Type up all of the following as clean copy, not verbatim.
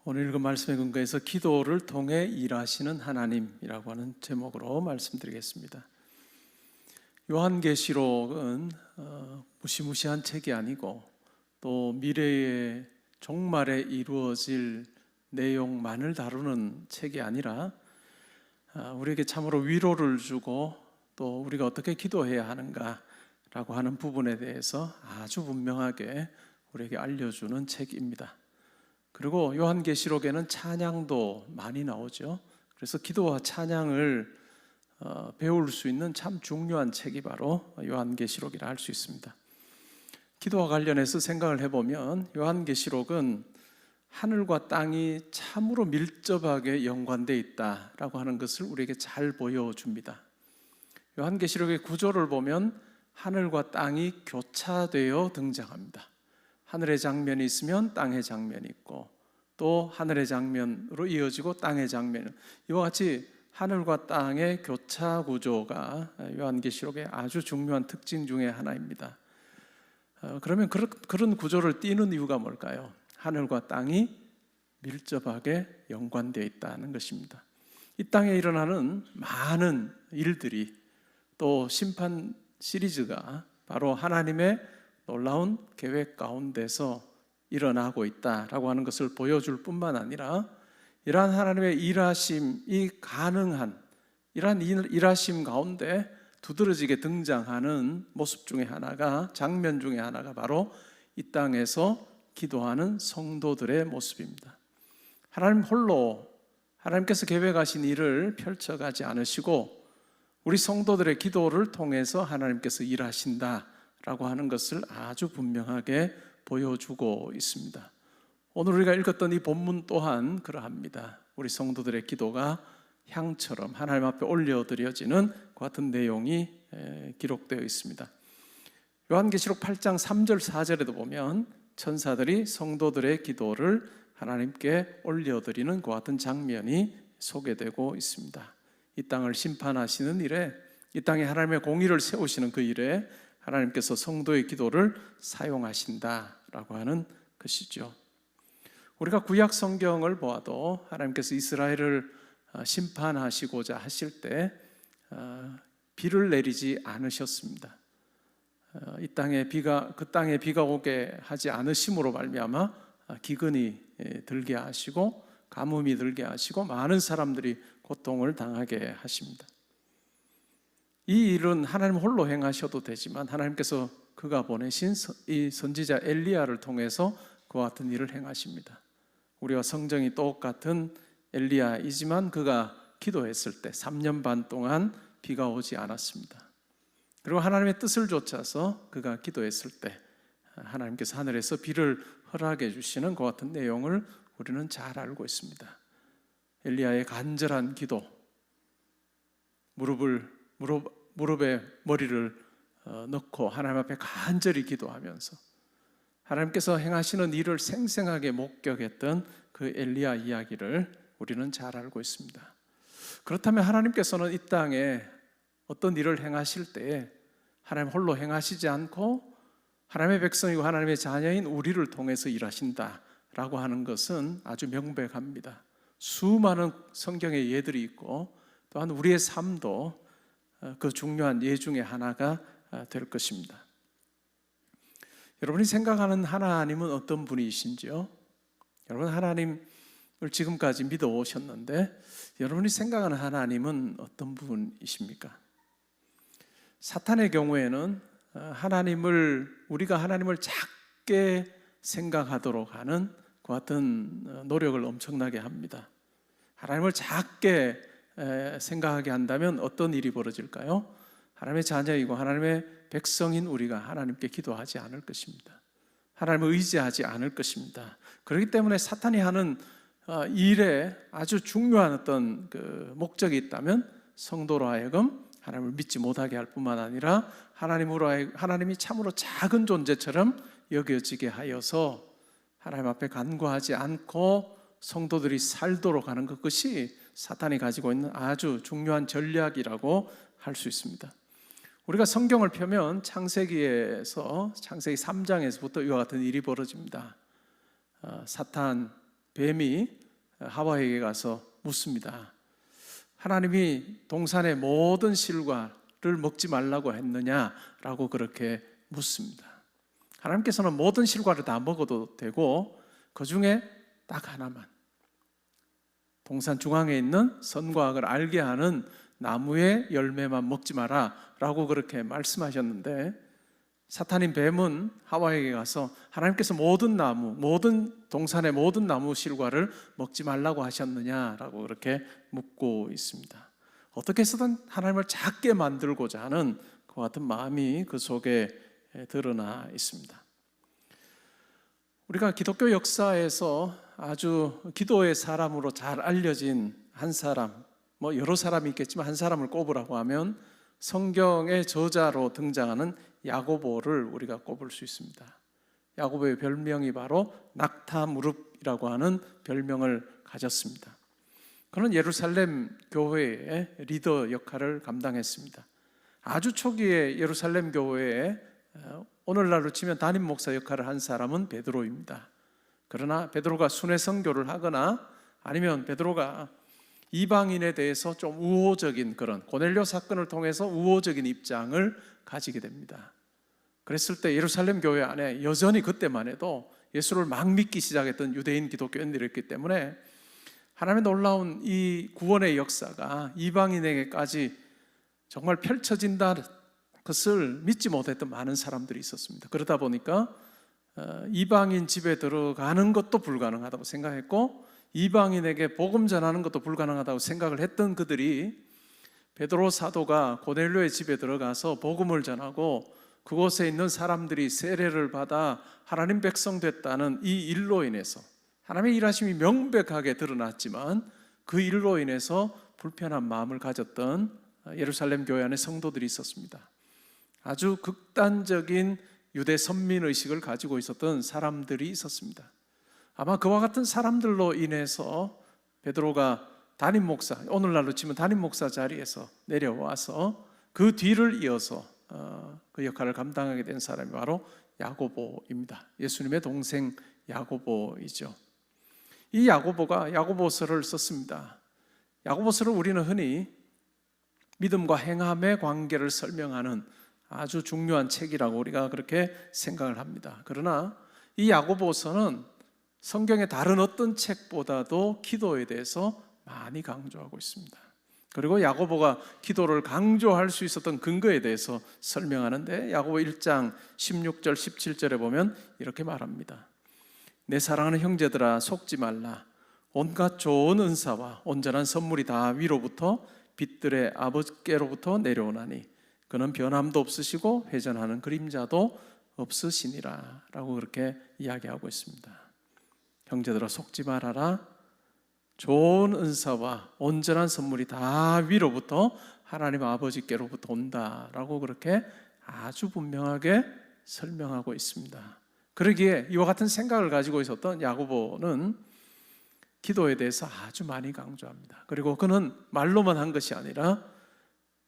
오늘 읽은 말씀에 근거해서 기도를 통해 일하시는 하나님이라고 하는 제목으로 말씀드리겠습니다. 요한계시록은 무시무시한 책이 아니고 또 미래의 종말에 이루어질 내용만을 다루는 책이 아니라 우리에게 참으로 위로를 주고 또 우리가 어떻게 기도해야 하는가라고 하는 부분에 대해서 아주 분명하게 우리에게 알려주는 책입니다. 그리고 요한계시록에는 찬양도 많이 나오죠. 그래서 기도와 찬양을 배울 수 있는 참 중요한 책이 바로 요한계시록이라 할 수 있습니다. 기도와 관련해서 생각을 해보면 요한계시록은 하늘과 땅이 참으로 밀접하게 연관되어 있다라고 하는 것을 우리에게 잘 보여줍니다. 요한계시록의 구조를 보면 하늘과 땅이 교차되어 등장합니다. 하늘의 장면이 있으면 땅의 장면이 있고 또 하늘의 장면으로 이어지고 땅의 장면, 이와 같이 하늘과 땅의 교차 구조가 요한계시록의 아주 중요한 특징 중에 하나입니다. 그러면 그런 구조를 띠는 이유가 뭘까요? 하늘과 땅이 밀접하게 연관되어 있다는 것입니다. 이 땅에 일어나는 많은 일들이 또 심판 시리즈가 바로 하나님의 놀라운 계획 가운데서 일어나고 있다라고 하는 것을 보여줄 뿐만 아니라 이러한 하나님의 일하심이 가능한 이러한 일하심 가운데 두드러지게 등장하는 모습 중에 하나가, 장면 중에 하나가 바로 이 땅에서 기도하는 성도들의 모습입니다. 하나님 홀로 하나님께서 계획하신 일을 펼쳐가지 않으시고 우리 성도들의 기도를 통해서 하나님께서 일하신다라고 하는 것을 아주 분명하게 보여주고 있습니다. 오늘 우리가 읽었던 이 본문 또한 그러합니다. 우리 성도들의 기도가 향처럼 하나님 앞에 올려드려지는 그 같은 내용이 기록되어 있습니다. 요한계시록 8장 3절 4절에도 보면 천사들이 성도들의 기도를 하나님께 올려드리는 그 같은 장면이 소개되고 있습니다. 이 땅을 심판하시는 일에, 이 땅에 하나님의 공의를 세우시는 그 일에 하나님께서 성도의 기도를 사용하신다라고 하는 것이죠. 우리가 구약 성경을 보아도 하나님께서 이스라엘을 심판하시고자 하실 때 비를 내리지 않으셨습니다. 이 땅에 그 땅에 비가 오게 하지 않으심으로 말미암아 기근이 들게 하시고 가뭄이 들게 하시고 많은 사람들이 고통을 당하게 하십니다. 이 일은 하나님 홀로 행하셔도 되지만 하나님께서 그가 보내신 이 선지자 엘리야를 통해서 그와 같은 일을 행하십니다. 우리와 성정이 똑같은 엘리야이지만 그가 기도했을 때 3년 반 동안 비가 오지 않았습니다. 그리고 하나님의 뜻을 좇아서 그가 기도했을 때 하나님께서 하늘에서 비를 허락해 주시는 그 같은 내용을 우리는 잘 알고 있습니다. 엘리야의 간절한 기도, 무릎에 머리를 넣고 하나님 앞에 간절히 기도하면서 하나님께서 행하시는 일을 생생하게 목격했던 그 엘리야 이야기를 우리는 잘 알고 있습니다. 그렇다면 하나님께서는 이 땅에 어떤 일을 행하실 때에 하나님 홀로 행하시지 않고 하나님의 백성이고 하나님의 자녀인 우리를 통해서 일하신다라고 하는 것은 아주 명백합니다. 수많은 성경의 예들이 있고 또한 우리의 삶도 그 중요한 예 중에 하나가 될 것입니다. 여러분이 생각하는 하나님은 어떤 분이신지요? 여러분 하나님을 지금까지 믿어 오셨는데 여러분이 생각하는 하나님은 어떤 분이십니까? 사탄의 경우에는 우리가 하나님을 작게 생각하도록 하는 그 같은 노력을 엄청나게 합니다. 하나님을 작게 생각하게 한다면 어떤 일이 벌어질까요? 하나님의 자녀이고 하나님의 백성인 우리가 하나님께 기도하지 않을 것입니다. 하나님을 의지하지 않을 것입니다. 그렇기 때문에 사탄이 하는 일에 아주 중요한 어떤 그 목적이 있다면 성도로 하여금 하나님을 믿지 못하게 할 뿐만 아니라 하나님이 참으로 작은 존재처럼 여겨지게 하여서 하나님 앞에 간구하지 않고 성도들이 살도록 하는 그것이 사탄이 가지고 있는 아주 중요한 전략이라고 할 수 있습니다. 우리가 성경을 펴면 창세기 3장에서부터 이와 같은 일이 벌어집니다. 사탄 뱀이 하와에게 가서 묻습니다. 하나님이 동산의 모든 실과를 먹지 말라고 했느냐라고 그렇게 묻습니다. 하나님께서는 모든 실과를 다 먹어도 되고 그 중에 딱 하나만, 동산 중앙에 있는 선과 악을 알게 하는 나무의 열매만 먹지 마라 라고 그렇게 말씀하셨는데, 사탄인 뱀은 하와에게 가서 하나님께서 모든 동산의 모든 나무 실과를 먹지 말라고 하셨느냐라고 그렇게 묻고 있습니다. 어떻게 해서든 하나님을 작게 만들고자 하는 그와 같은 마음이 그 속에 드러나 있습니다. 우리가 기독교 역사에서 아주 기도의 사람으로 잘 알려진 한 사람, 여러 사람이 있겠지만 한 사람을 꼽으라고 하면 성경의 저자로 등장하는 야고보를 우리가 꼽을 수 있습니다. 야고보의 별명이 바로 낙타무릎이라고 하는 별명을 가졌습니다. 그는 예루살렘 교회의 리더 역할을 감당했습니다. 아주 초기에 예루살렘 교회에 오늘날로 치면 담임 목사 역할을 한 사람은 베드로입니다. 그러나 베드로가 순회 선교를 하거나 아니면 베드로가 이방인에 대해서 좀 우호적인 그런 고넬료 사건을 통해서 우호적인 입장을 가지게 됩니다. 그랬을 때 예루살렘 교회 안에 여전히 그때만 해도 예수를 막 믿기 시작했던 유대인 기독교인들이 있기 때문에 하나님의 놀라운 이 구원의 역사가 이방인에게까지 정말 펼쳐진다 것을 믿지 못했던 많은 사람들이 있었습니다. 그러다 보니까 이방인 집에 들어가는 것도 불가능하다고 생각했고 이방인에게 복음 전하는 것도 불가능하다고 생각을 했던 그들이 베드로 사도가 고넬료의 집에 들어가서 복음을 전하고 그곳에 있는 사람들이 세례를 받아 하나님 백성 됐다는 이 일로 인해서 하나님의 일하심이 명백하게 드러났지만 그 일로 인해서 불편한 마음을 가졌던 예루살렘 교회 안에 성도들이 있었습니다. 아주 극단적인 유대 선민의식을 가지고 있었던 사람들이 있었습니다. 아마 그와 같은 사람들로 인해서 베드로가 담임 목사, 오늘날로 치면 담임 목사 자리에서 내려와서 그 뒤를 이어서 그 역할을 감당하게 된 사람이 바로 야고보입니다. 예수님의 동생 야고보이죠. 이 야고보가 야고보서를 썼습니다. 야고보서를 우리는 흔히 믿음과 행함의 관계를 설명하는 아주 중요한 책이라고 우리가 그렇게 생각을 합니다. 그러나 이 야고보서는 성경의 다른 어떤 책보다도 기도에 대해서 많이 강조하고 있습니다. 그리고 야고보가 기도를 강조할 수 있었던 근거에 대해서 설명하는데 야고보 1장 16절 17절에 보면 이렇게 말합니다. 내 사랑하는 형제들아 속지 말라. 온갖 좋은 은사와 온전한 선물이 다 위로부터 빛들의 아버지께로부터 내려오나니 그는 변함도 없으시고 회전하는 그림자도 없으시니라 라고 그렇게 이야기하고 있습니다. 형제들아 속지 말아라. 좋은 은사와 온전한 선물이 다 위로부터 하나님 아버지께로부터 온다라고 그렇게 아주 분명하게 설명하고 있습니다. 그러기에 이와 같은 생각을 가지고 있었던 야고보는 기도에 대해서 아주 많이 강조합니다. 그리고 그는 말로만 한 것이 아니라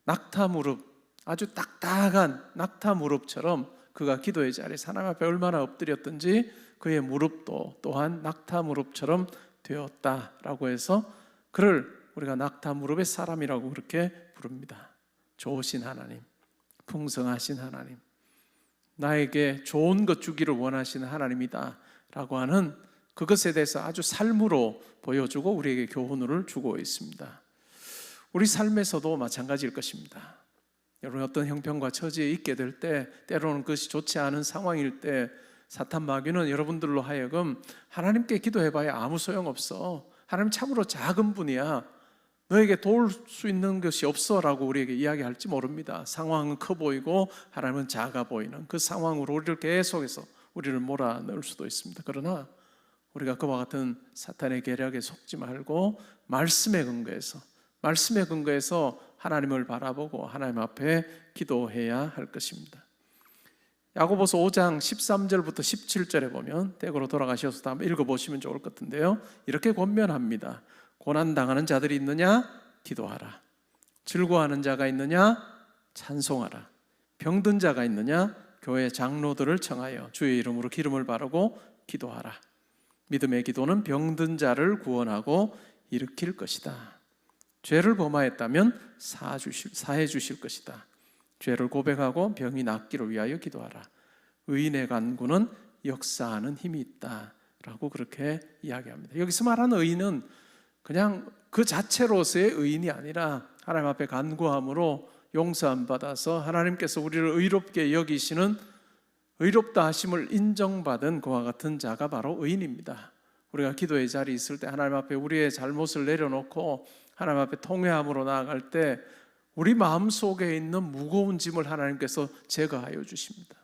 낙타무릎, 아주 딱딱한 낙타무릎처럼 그가 기도의 자리에서 하나님 앞에 얼마나 엎드렸든지 그의 무릎도 또한 낙타무릎처럼 되었다라고 해서 그를 우리가 낙타무릎의 사람이라고 그렇게 부릅니다. 좋으신 하나님, 풍성하신 하나님, 나에게 좋은 것 주기를 원하시는 하나님이다 라고 하는 그것에 대해서 아주 삶으로 보여주고 우리에게 교훈을 주고 있습니다. 우리 삶에서도 마찬가지일 것입니다. 여러분 어떤 형편과 처지에 있게 될 때 때로는 그것이 좋지 않은 상황일 때 사탄 마귀는 여러분들로 하여금 하나님께 기도해봐야 아무 소용없어. 하나님 참으로 작은 분이야. 너에게 도울 수 있는 것이 없어 라고 우리에게 이야기할지 모릅니다. 상황은 커 보이고 하나님은 작아 보이는 그 상황으로 우리를 계속해서 우리를 몰아넣을 수도 있습니다. 그러나 우리가 그와 같은 사탄의 계략에 속지 말고 말씀에 근거해서 하나님을 바라보고 하나님 앞에 기도해야 할 것입니다. 야고보서 5장 13절부터 17절에 보면 댁으로 돌아가셔서 한번 읽어보시면 좋을 것 같은데요. 이렇게 권면합니다. 고난당하는 자들이 있느냐? 기도하라. 즐거워하는 자가 있느냐? 찬송하라. 병든 자가 있느냐? 교회 장로들을 청하여 주의 이름으로 기름을 바르고 기도하라. 믿음의 기도는 병든 자를 구원하고 일으킬 것이다. 죄를 범하였다면 사해 주실 것이다. 죄를 고백하고 병이 낫기를 위하여 기도하라. 의인의 간구는 역사하는 힘이 있다 라고 그렇게 이야기합니다. 여기서 말하는 의인은 그냥 그 자체로서의 의인이 아니라 하나님 앞에 간구함으로 용서함 받아서 하나님께서 우리를 의롭게 여기시는 의롭다 하심을 인정받은 그와 같은 자가 바로 의인입니다. 우리가 기도의 자리에 있을 때 하나님 앞에 우리의 잘못을 내려놓고 하나님 앞에 통회함으로 나아갈 때 우리 마음속에 있는 무거운 짐을 하나님께서 제거하여 주십니다.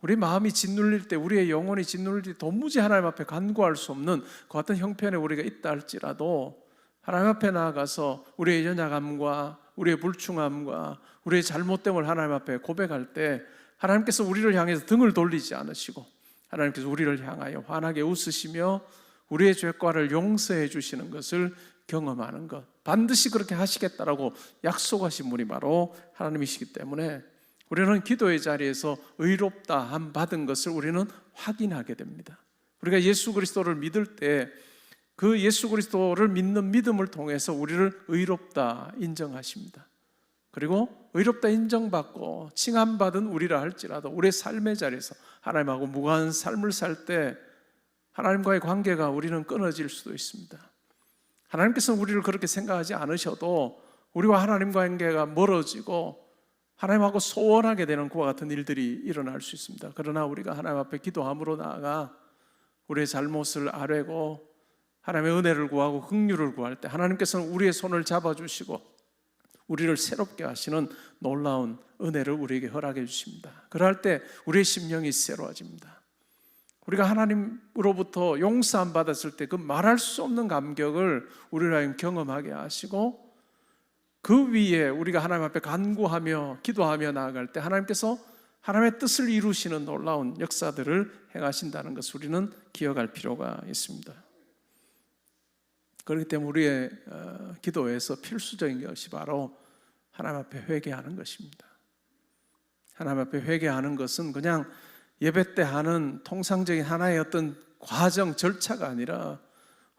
우리 마음이 짓눌릴 때, 우리의 영혼이 짓눌릴 때 도무지 하나님 앞에 간구할 수 없는 그 같은 형편에 우리가 있다 할지라도 하나님 앞에 나아가서 우리의 연약함과 우리의 불충함과 우리의 잘못됨을 하나님 앞에 고백할 때 하나님께서 우리를 향해서 등을 돌리지 않으시고 하나님께서 우리를 향하여 환하게 웃으시며 우리의 죄과를 용서해 주시는 것을 경험하는 것, 반드시 그렇게 하시겠다라고 약속하신 분이 바로 하나님이시기 때문에 우리는 기도의 자리에서 의롭다 함 받은 것을 우리는 확인하게 됩니다. 우리가 예수 그리스도를 믿을 때 그 예수 그리스도를 믿는 믿음을 통해서 우리를 의롭다 인정하십니다. 그리고 의롭다 인정받고 칭함받은 우리라 할지라도 우리의 삶의 자리에서 하나님하고 무관한 삶을 살 때 하나님과의 관계가 우리는 끊어질 수도 있습니다. 하나님께서는 우리를 그렇게 생각하지 않으셔도 우리와 하나님과의 관계가 멀어지고 하나님하고 소원하게 되는 그와 같은 일들이 일어날 수 있습니다. 그러나 우리가 하나님 앞에 기도함으로 나아가 우리의 잘못을 아뢰고 하나님의 은혜를 구하고 긍휼을 구할 때 하나님께서는 우리의 손을 잡아주시고 우리를 새롭게 하시는 놀라운 은혜를 우리에게 허락해 주십니다. 그럴 때 우리의 심령이 새로워집니다. 우리가 하나님으로부터 용서함 받았을 때 그 말할 수 없는 감격을 우리를 하여금 경험하게 하시고 그 위에 우리가 하나님 앞에 간구하며 기도하며 나아갈 때 하나님께서 하나님의 뜻을 이루시는 놀라운 역사들을 행하신다는 것을 우리는 기억할 필요가 있습니다. 그렇기 때문에 우리의 기도에서 필수적인 것이 바로 하나님 앞에 회개하는 것입니다. 하나님 앞에 회개하는 것은 그냥 예배 때 하는 통상적인 하나의 어떤 과정, 절차가 아니라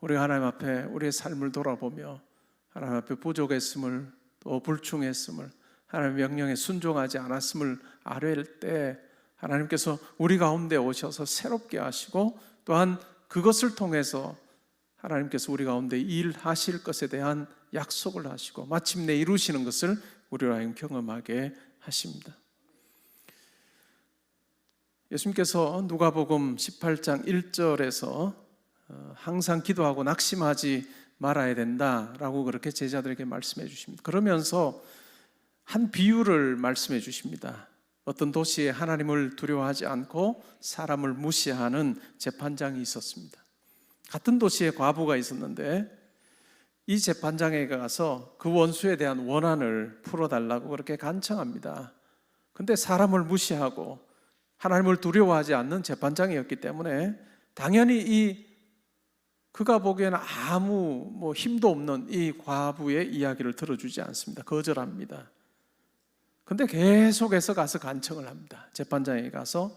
우리가 하나님 앞에 우리의 삶을 돌아보며 하나님 앞에 부족했음을 또 불충했음을 하나님의 명령에 순종하지 않았음을 아뢰일 때 하나님께서 우리 가운데 오셔서 새롭게 하시고 또한 그것을 통해서 하나님께서 우리 가운데 일하실 것에 대한 약속을 하시고 마침내 이루시는 것을 우리로 하여금 경험하게 하십니다. 예수님께서 누가복음 18장 1절에서 항상 기도하고 낙심하지 말아야 된다라고 그렇게 제자들에게 말씀해 주십니다. 그러면서 한 비유를 말씀해 주십니다. 어떤 도시에 하나님을 두려워하지 않고 사람을 무시하는 재판장이 있었습니다. 같은 도시에 과부가 있었는데 이 재판장에 가서 그 원수에 대한 원한을 풀어달라고 그렇게 간청합니다. 근데 사람을 무시하고 하나님을 두려워하지 않는 재판장이었기 때문에 당연히 그가 보기에는 아무 힘도 없는 이 과부의 이야기를 들어주지 않습니다. 거절합니다. 근데 계속해서 가서 간청을 합니다. 재판장에 가서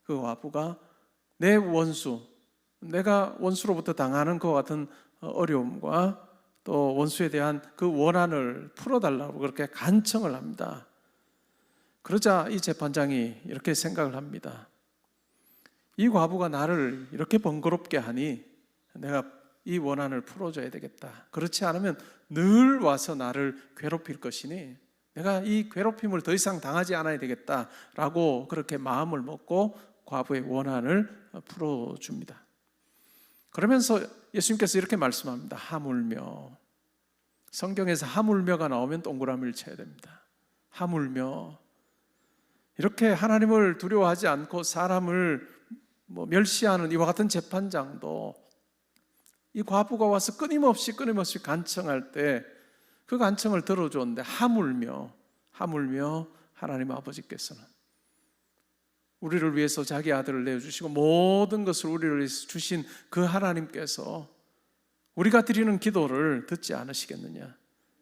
그 과부가 내 원수, 내가 원수로부터 당하는 것 같은 어려움과 또 원수에 대한 그 원한을 풀어달라고 그렇게 간청을 합니다. 그러자 이 재판장이 이렇게 생각을 합니다. 이 과부가 나를 이렇게 번거롭게 하니 내가 이 원한을 풀어줘야 되겠다. 그렇지 않으면 늘 와서 나를 괴롭힐 것이니 내가 이 괴롭힘을 더 이상 당하지 않아야 되겠다라고 그렇게 마음을 먹고 과부의 원한을 풀어줍니다. 그러면서 예수님께서 이렇게 말씀합니다. 하물며. 성경에서 하물며가 나오면 동그라미를 쳐야 됩니다. 하물며. 이렇게 하나님을 두려워하지 않고 사람을 멸시하는 이와 같은 재판장도 이 과부가 와서 끊임없이 간청할 때 그 간청을 들어줬는데 하물며 하나님 아버지께서는 우리를 위해서 자기 아들을 내어주시고 모든 것을 우리를 위해서 주신 그 하나님께서 우리가 드리는 기도를 듣지 않으시겠느냐.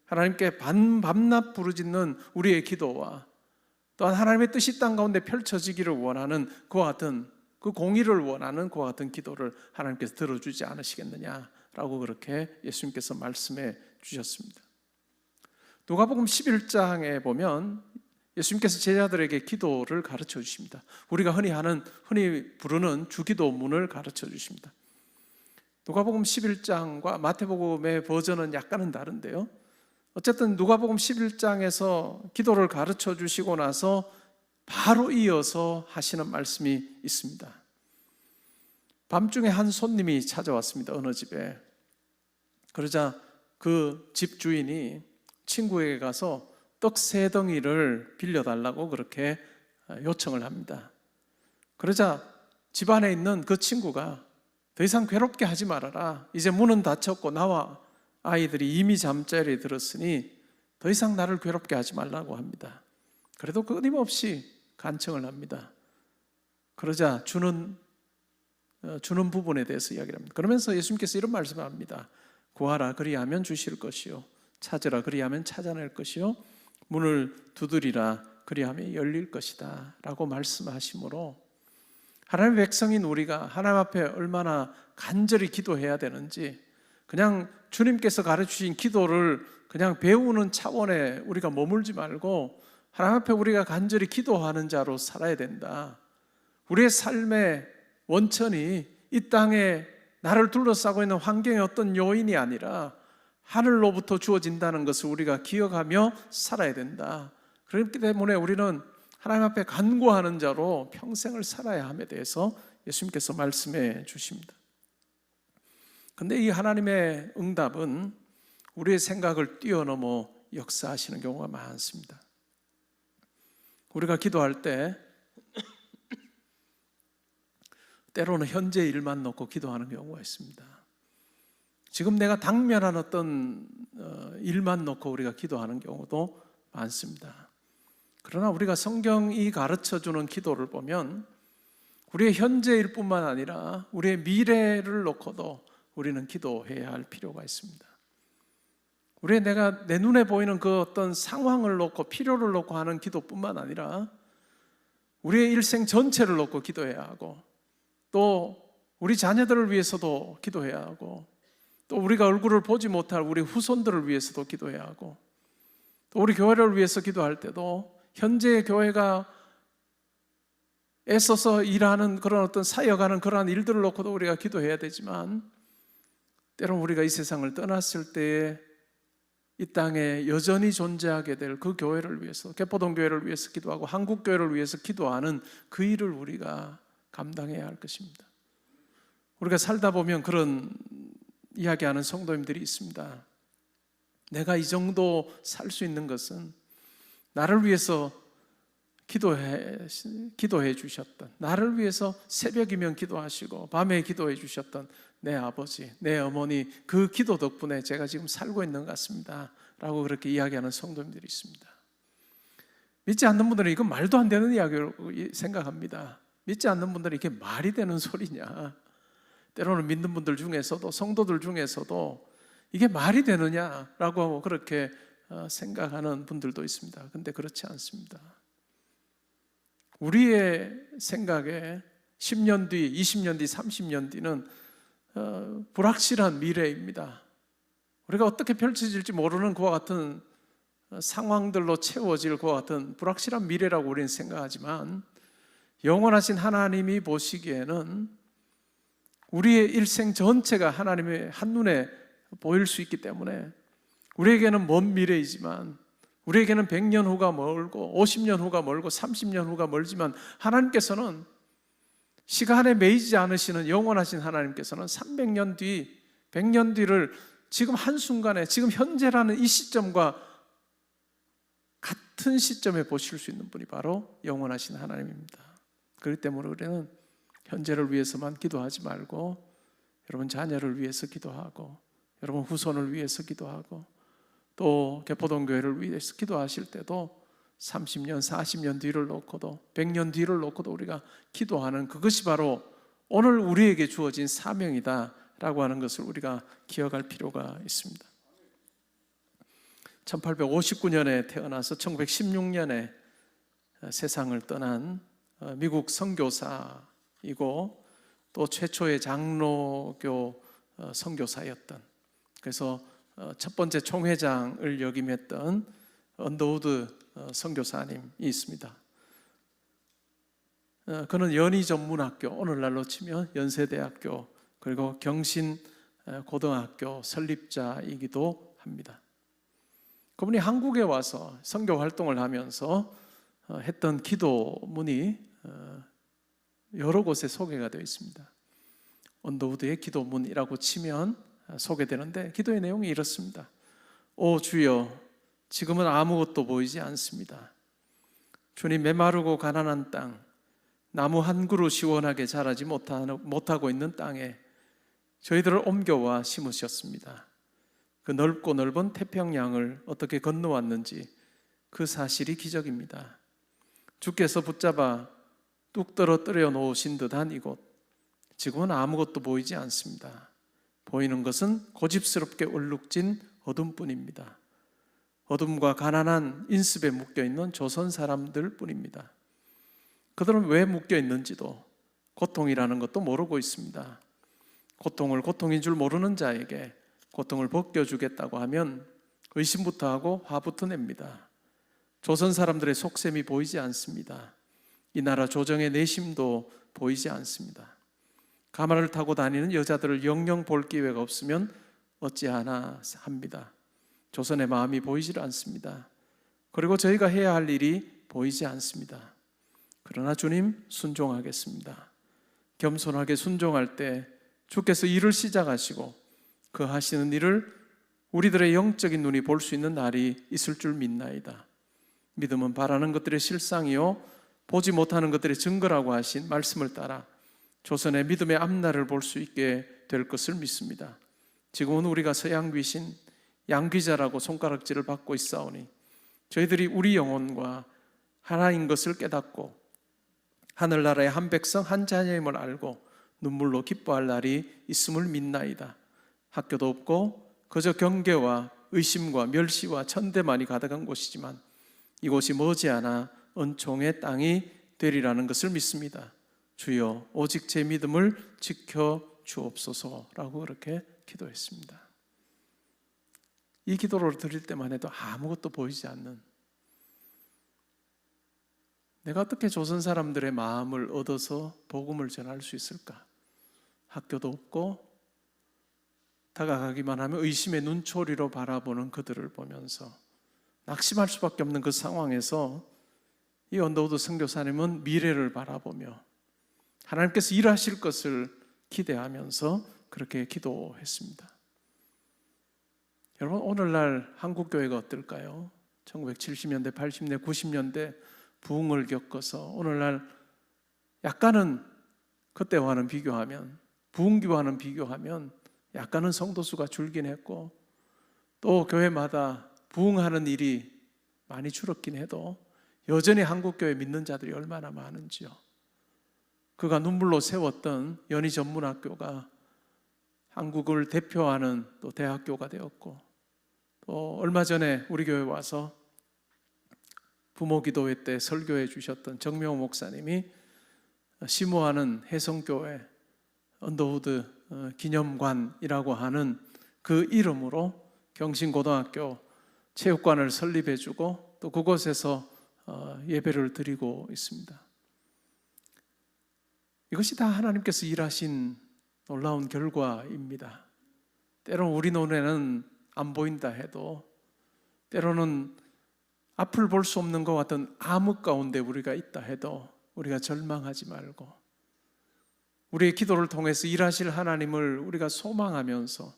하나님께 밤낮 부르짖는 우리의 기도와 또한 하나님의 뜻이 땅 가운데 펼쳐지기를 원하는 그와 같은 그 공의를 원하는 그와 같은 기도를 하나님께서 들어주지 않으시겠느냐라고 그렇게 예수님께서 말씀해 주셨습니다. 누가복음 11장에 보면 예수님께서 제자들에게 기도를 가르쳐 주십니다. 우리가 흔히 부르는 주기도문을 가르쳐 주십니다. 누가복음 11장과 마태복음의 버전은 약간은 다른데요. 어쨌든 누가복음 11장에서 기도를 가르쳐 주시고 나서 바로 이어서 하시는 말씀이 있습니다. 밤중에 한 손님이 찾아왔습니다. 어느 집에. 그러자 그 집 주인이 친구에게 가서 떡 3덩이를 빌려달라고 그렇게 요청을 합니다. 그러자 집안에 있는 그 친구가 더 이상 괴롭게 하지 말아라. 이제 문은 닫혔고 나와 아이들이 이미 잠자리에 들었으니 더 이상 나를 괴롭게 하지 말라고 합니다. 그래도 끊임없이 간청을 합니다. 그러자 주는 부분에 대해서 이야기를 합니다. 그러면서 예수님께서 이런 말씀을 합니다. 구하라 그리하면 주실 것이요 찾으라 그리하면 찾아낼 것이요 문을 두드리라 그리하면 열릴 것이다 라고 말씀하시므로 하나님의 백성인 우리가 하나님 앞에 얼마나 간절히 기도해야 되는지, 그냥 주님께서 가르치신 기도를 그냥 배우는 차원에 우리가 머물지 말고 하나님 앞에 우리가 간절히 기도하는 자로 살아야 된다. 우리의 삶의 원천이 이 땅에 나를 둘러싸고 있는 환경의 어떤 요인이 아니라 하늘로부터 주어진다는 것을 우리가 기억하며 살아야 된다. 그렇기 때문에 우리는 하나님 앞에 간구하는 자로 평생을 살아야 함에 대해서 예수님께서 말씀해 주십니다. 그런데 이 하나님의 응답은 우리의 생각을 뛰어넘어 역사하시는 경우가 많습니다. 우리가 기도할 때 때로는 현재 일만 놓고 기도하는 경우가 있습니다. 지금 내가 당면한 어떤 일만 놓고 우리가 기도하는 경우도 많습니다. 그러나 우리가 성경이 가르쳐주는 기도를 보면 우리의 현재일 뿐만 아니라 우리의 미래를 놓고도 우리는 기도해야 할 필요가 있습니다. 내가 내 눈에 보이는 그 어떤 상황을 놓고 필요를 놓고 하는 기도뿐만 아니라 우리의 일생 전체를 놓고 기도해야 하고, 또 우리 자녀들을 위해서도 기도해야 하고, 또 우리가 얼굴을 보지 못할 우리 후손들을 위해서도 기도해야 하고, 또 우리 교회를 위해서 기도할 때도 현재의 교회가 애써서 일하는 그런 어떤 사역하는 그러한 일들을 놓고도 우리가 기도해야 되지만, 때로는 우리가 이 세상을 떠났을 때에 이 땅에 여전히 존재하게 될 그 교회를 위해서, 개포동 교회를 위해서 기도하고 한국 교회를 위해서 기도하는 그 일을 우리가 감당해야 할 것입니다. 우리가 살다 보면 그런 이야기하는 성도님들이 있습니다. 내가 이 정도 살 수 있는 것은 나를 위해서 기도해 주셨던, 나를 위해서 새벽이면 기도하시고 밤에 기도해 주셨던 내 아버지, 내 어머니 그 기도 덕분에 제가 지금 살고 있는 것 같습니다 라고 그렇게 이야기하는 성도님들이 있습니다. 믿지 않는 분들은 이건 말도 안 되는 이야기로 생각합니다. 믿지 않는 분들은 이게 말이 되는 소리냐, 때로는 믿는 분들 중에서도, 성도들 중에서도 이게 말이 되느냐라고 그렇게 생각하는 분들도 있습니다. 그런데 그렇지 않습니다. 우리의 생각에 10년 뒤, 20년 뒤, 30년 뒤는 불확실한 미래입니다. 우리가 어떻게 펼쳐질지 모르는 그와 같은 상황들로 채워질 그와 같은 불확실한 미래라고 우리는 생각하지만, 영원하신 하나님이 보시기에는 우리의 일생 전체가 하나님의 한눈에 보일 수 있기 때문에 우리에게는 먼 미래이지만, 우리에게는 100년 후가 멀고 50년 후가 멀고 30년 후가 멀지만, 하나님께서는 시간에 매이지 않으시는 영원하신 하나님께서는 300년 뒤, 100년 뒤를 지금 한순간에, 지금 현재라는 이 시점과 같은 시점에 보실 수 있는 분이 바로 영원하신 하나님입니다. 그렇기 때문에 우리는 현재를 위해서만 기도하지 말고 여러분 자녀를 위해서 기도하고, 여러분 후손을 위해서 기도하고, 또 개포동 교회를 위해서 기도하실 때도 30년, 40년 뒤를 놓고도 100년 뒤를 놓고도 우리가 기도하는 그것이 바로 오늘 우리에게 주어진 사명이다 라고 하는 것을 우리가 기억할 필요가 있습니다. 1859년에 태어나서 1916년에 세상을 떠난 미국 선교사 이고 또 최초의 장로교 선교사였던, 그래서 첫 번째 총회장을 역임했던 언더우드 선교사님이 있습니다. 그는 연희전문학교, 오늘날로 치면 연세대학교, 그리고 경신고등학교 설립자이기도 합니다. 그분이 한국에 와서 선교 활동을 하면서 했던 기도문이 여러 곳에 소개가 되어 있습니다. 언더우드의 기도문이라고 치면 소개되는데, 기도의 내용이 이렇습니다. 오 주여, 지금은 아무것도 보이지 않습니다. 주님, 메마르고 가난한 땅, 나무 한 그루 시원하게 자라지 못하고 있는 땅에 저희들을 옮겨와 심으셨습니다. 그 넓고 넓은 태평양을 어떻게 건너왔는지 그 사실이 기적입니다. 주께서 붙잡아 뚝 떨어뜨려 놓으신 듯한 이곳, 지금은 아무것도 보이지 않습니다. 보이는 것은 고집스럽게 얼룩진 어둠뿐입니다. 어둠과 가난한 인습에 묶여있는 조선 사람들 뿐입니다. 그들은 왜 묶여있는지도, 고통이라는 것도 모르고 있습니다. 고통을 고통인 줄 모르는 자에게 고통을 벗겨주겠다고 하면 의심부터 하고 화부터 냅니다. 조선 사람들의 속셈이 보이지 않습니다. 이 나라 조정의 내심도 보이지 않습니다. 가마를 타고 다니는 여자들을 영영 볼 기회가 없으면 어찌하나 합니다. 조선의 마음이 보이질 않습니다. 그리고 저희가 해야 할 일이 보이지 않습니다. 그러나 주님, 순종하겠습니다. 겸손하게 순종할 때 주께서 일을 시작하시고 그 하시는 일을 우리들의 영적인 눈이 볼 수 있는 날이 있을 줄 믿나이다. 믿음은 바라는 것들의 실상이요 보지 못하는 것들의 증거라고 하신 말씀을 따라 조선의 믿음의 앞날을 볼 수 있게 될 것을 믿습니다. 지금은 우리가 서양 귀신, 양귀자라고 손가락질을 받고 있사오니 저희들이 우리 영혼과 하나인 것을 깨닫고 하늘나라의 한 백성 한 자녀임을 알고 눈물로 기뻐할 날이 있음을 믿나이다. 학교도 없고 그저 경계와 의심과 멸시와 천대만이 가득한 곳이지만 이곳이 머지않아 은총의 땅이 되리라는 것을 믿습니다. 주여, 오직 제 믿음을 지켜 주옵소서라고 그렇게 기도했습니다. 이 기도를 드릴 때만 해도 아무것도 보이지 않는, 내가 어떻게 조선 사람들의 마음을 얻어서 복음을 전할 수 있을까? 학교도 없고 다가가기만 하면 의심의 눈초리로 바라보는 그들을 보면서 낙심할 수밖에 없는 그 상황에서 이 언더우드 선교사님은 미래를 바라보며 하나님께서 일하실 것을 기대하면서 그렇게 기도했습니다. 여러분, 오늘날 한국교회가 어떨까요? 1970년대, 80년대, 90년대 부흥을 겪어서 오늘날 약간은 그때와는 비교하면, 부흥기와는 비교하면 약간은 성도수가 줄긴 했고 또 교회마다 부흥하는 일이 많이 줄었긴 해도 여전히 한국교회 믿는 자들이 얼마나 많은지요. 그가 눈물로 세웠던 연희전문학교가 한국을 대표하는 또 대학교가 되었고, 또 얼마 전에 우리 교회 와서 부모기도회 때 설교해 주셨던 정명호 목사님이 심호하는 혜성교회 언더우드 기념관이라고 하는 그 이름으로 경신고등학교 체육관을 설립해 주고 또 그곳에서 예배를 드리고 있습니다. 이것이 다 하나님께서 일하신 놀라운 결과입니다. 때로는 우리 눈에는 안 보인다 해도, 때로는 앞을 볼 수 없는 것 같은 암흑 가운데 우리가 있다 해도 우리가 절망하지 말고 우리의 기도를 통해서 일하실 하나님을 우리가 소망하면서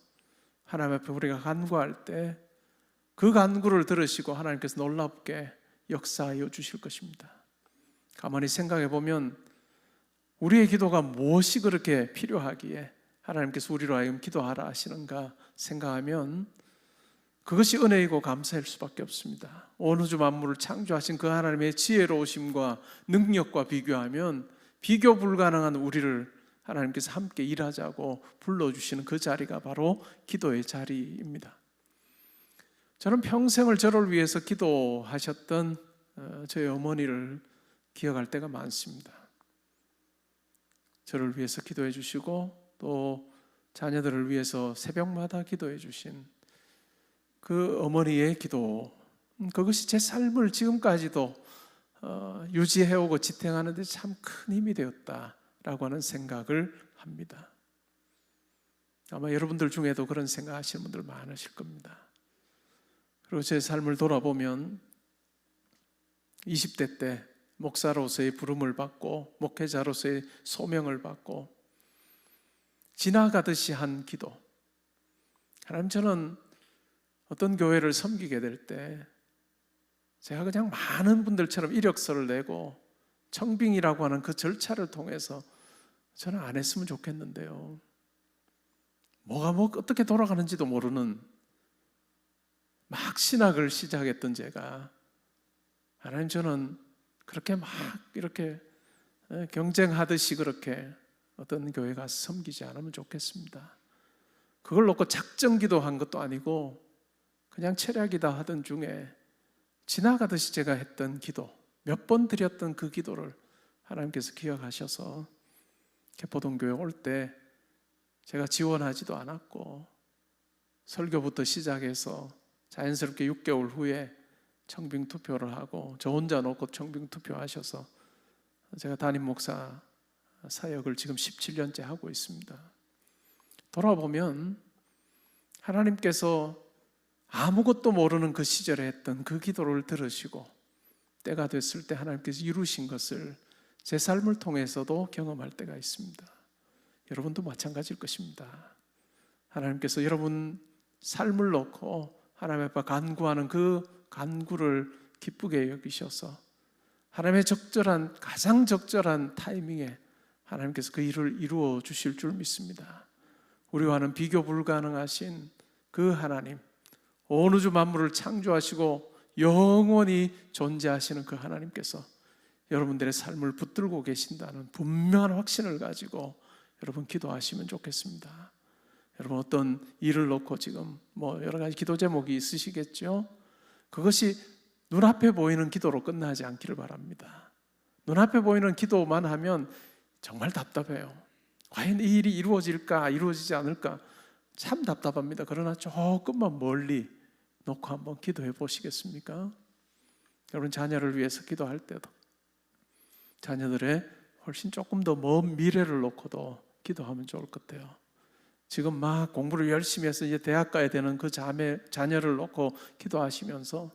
하나님 앞에 우리가 간구할 때 그 간구를 들으시고 하나님께서 놀랍게 역사하여 주실 것입니다. 가만히 생각해 보면 우리의 기도가 무엇이 그렇게 필요하기에 하나님께서 우리로 하여금 기도하라 하시는가 생각하면 그것이 은혜이고 감사할 수밖에 없습니다. 온 우주 만물을 창조하신 그 하나님의 지혜로우심과 능력과 비교하면 비교 불가능한 우리를 하나님께서 함께 일하자고 불러주시는 그 자리가 바로 기도의 자리입니다. 저는 평생을 저를 위해서 기도하셨던 저희 어머니를 기억할 때가 많습니다. 저를 위해서 기도해 주시고 또 자녀들을 위해서 새벽마다 기도해 주신 그 어머니의 기도, 그것이 제 삶을 지금까지도 유지해오고 지탱하는 데 참 큰 힘이 되었다라고 하는 생각을 합니다. 아마 여러분들 중에도 그런 생각하시는 분들 많으실 겁니다. 그리고 제 삶을 돌아보면 20대 때 목사로서의 부름을 받고 목회자로서의 소명을 받고 지나가듯이 한 기도. 하나님, 저는 어떤 교회를 섬기게 될 때 제가 그냥 많은 분들처럼 이력서를 내고 청빙이라고 하는 그 절차를 통해서 저는 안 했으면 좋겠는데요. 뭐가 어떻게 돌아가는지도 모르는 막 신학을 시작했던 제가, 하나님, 저는 그렇게 막 이렇게 경쟁하듯이 그렇게 어떤 교회 가서 섬기지 않으면 좋겠습니다. 그걸 놓고 작정 기도한 것도 아니고 그냥 철학이다 하던 중에 지나가듯이 제가 했던 기도, 몇 번 드렸던 그 기도를 하나님께서 기억하셔서 개포동교회 올 때 제가 지원하지도 않았고 설교부터 시작해서 자연스럽게 6개월 후에 청빙 투표를 하고 저 혼자 놓고 청빙 투표하셔서 제가 담임 목사 사역을 지금 17년째 하고 있습니다. 돌아보면 하나님께서 아무것도 모르는 그 시절에 했던 그 기도를 들으시고 때가 됐을 때 하나님께서 이루신 것을 제 삶을 통해서도 경험할 때가 있습니다. 여러분도 마찬가지일 것입니다. 하나님께서 여러분 삶을 놓고 하나님 앞에 간구하는 그 간구를 기쁘게 여기셔서 하나님의 가장 적절한 타이밍에 하나님께서 그 일을 이루어 주실 줄 믿습니다. 우리와는 비교 불가능하신 그 하나님, 온 우주 만물을 창조하시고 영원히 존재하시는 그 하나님께서 여러분들의 삶을 붙들고 계신다는 분명한 확신을 가지고 여러분 기도하시면 좋겠습니다. 여러분 어떤 일을 놓고 지금 여러 가지 기도 제목이 있으시겠죠? 그것이 눈앞에 보이는 기도로 끝나지 않기를 바랍니다. 눈앞에 보이는 기도만 하면 정말 답답해요. 과연 이 일이 이루어질까 이루어지지 않을까 참 답답합니다. 그러나 조금만 멀리 놓고 한번 기도해 보시겠습니까? 여러분 자녀를 위해서 기도할 때도 자녀들의 훨씬 조금 더 먼 미래를 놓고도 기도하면 좋을 것 같아요. 지금 막 공부를 열심히 해서 이제 대학 가야 되는 그 자녀를 놓고 기도하시면서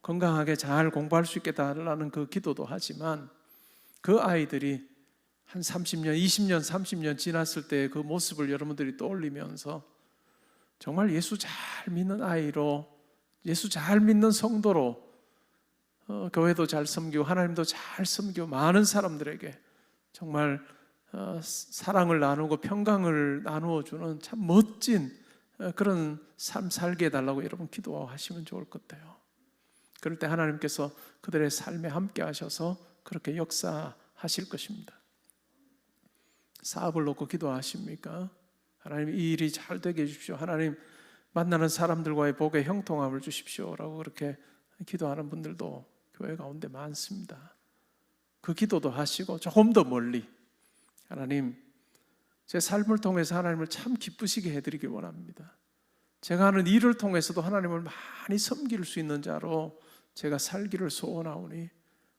건강하게 잘 공부할 수 있겠다라는 그 기도도 하지만 그 아이들이 한 30년, 20년, 30년 지났을 때 그 모습을 여러분들이 떠올리면서 정말 예수 잘 믿는 아이로, 예수 잘 믿는 성도로 교회도 잘 섬기고 하나님도 잘 섬기고 많은 사람들에게 정말 사랑을 나누고 평강을 나누어 주는 참 멋진 그런 삶 살게 해달라고 여러분 기도하시면 좋을 것 같아요. 그럴 때 하나님께서 그들의 삶에 함께 하셔서 그렇게 역사하실 것입니다. 사업을 놓고 기도하십니까? 하나님 이 일이 잘 되게 해주십시오. 하나님 만나는 사람들과의 복의 형통함을 주십시오 라고 그렇게 기도하는 분들도 교회 가운데 많습니다. 그 기도도 하시고 조금 더 멀리 하나님 제 삶을 통해서 하나님을 참 기쁘시게 해드리길 원합니다. 제가 하는 일을 통해서도 하나님을 많이 섬길 수 있는 자로 제가 살기를 소원하오니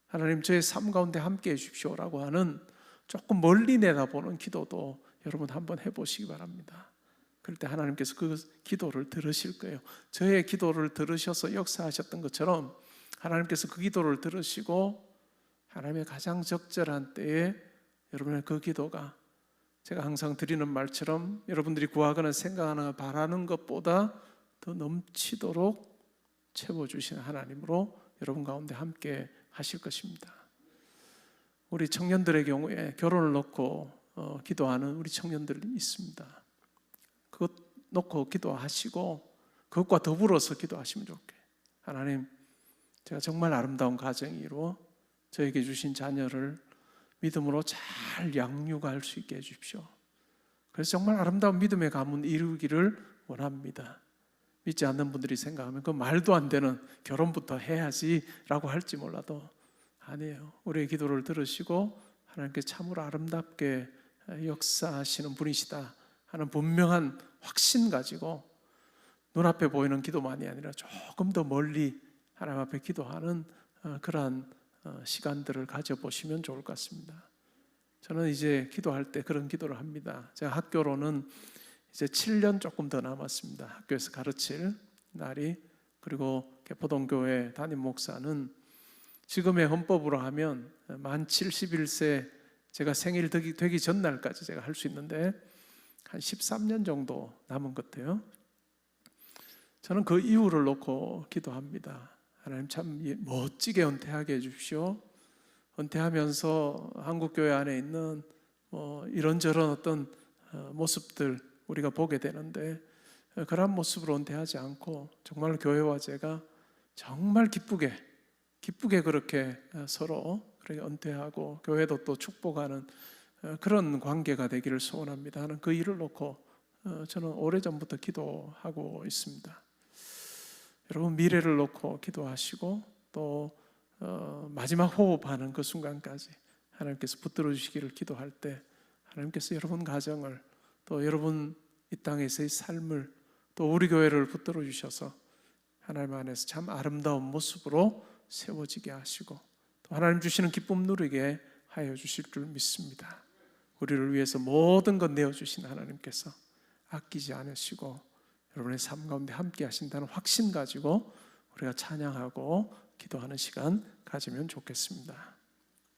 하나님 저의 삶 가운데 함께 해주십시오 라고 하는 조금 멀리 내다보는 기도도 여러분 한번 해보시기 바랍니다. 그럴 때 하나님께서 그 기도를 들으실 거예요. 저의 기도를 들으셔서 역사하셨던 것처럼 하나님께서 그 기도를 들으시고 하나님의 가장 적절한 때에 여러분의 그 기도가 제가 항상 드리는 말처럼 여러분들이 구하거나 생각하거나 바라는 것보다 더 넘치도록 채워주시는 하나님으로 여러분 가운데 함께 하실 것입니다. 우리 청년들의 경우에 결혼을 놓고 기도하는 우리 청년들이 있습니다. 그것 놓고 기도하시고 그것과 더불어서 기도하시면 좋게. 하나님 제가 정말 아름다운 가정이 이루어 저에게 주신 자녀를 믿음으로 잘 양육할 수 있게 해주십시오. 그래서 정말 아름다운 믿음의 가문 이루기를 원합니다. 믿지 않는 분들이 생각하면 그 말도 안 되는 결혼부터 해야지 라고 할지 몰라도 아니에요. 우리의 기도를 들으시고 하나님께 참으로 아름답게 역사하시는 분이시다 하는 분명한 확신 가지고 눈앞에 보이는 기도만이 아니라 조금 더 멀리 하나님 앞에 기도하는 그러한 시간들을 가져보시면 좋을 것 같습니다. 저는 이제 기도할 때 그런 기도를 합니다. 제가 학교로는 이제 7년 조금 더 남았습니다. 학교에서 가르칠 날이. 그리고 개포동교회 담임 목사는 지금의 헌법으로 하면 만 71세 제가 생일 되기 전날까지 제가 할 수 있는데 한 13년 정도 남은 것 같아요. 저는 그 이유를 놓고 기도합니다. 하나님 참 멋지게 은퇴하게 해주십시오. 은퇴하면서 한국교회 안에 있는 이런저런 어떤 모습들 우리가 보게 되는데 그런 모습으로 은퇴하지 않고 정말 교회와 제가 정말 기쁘게 그렇게 서로 그렇게 은퇴하고 교회도 또 축복하는 그런 관계가 되기를 소원합니다 하는 그 일을 놓고 저는 오래전부터 기도하고 있습니다. 여러분 미래를 놓고 기도하시고 또 마지막 호흡하는 그 순간까지 하나님께서 붙들어 주시기를 기도할 때 하나님께서 여러분 가정을 또 여러분 이 땅에서의 삶을 또 우리 교회를 붙들어 주셔서 하나님 안에서 참 아름다운 모습으로 세워지게 하시고 또 하나님 주시는 기쁨 누리게 하여 주실 줄 믿습니다. 우리를 위해서 모든 것 내어주신 하나님께서 아끼지 않으시고 여러분의 삶 가운데 함께 하신다는 확신 가지고 우리가 찬양하고 기도하는 시간 가지면 좋겠습니다.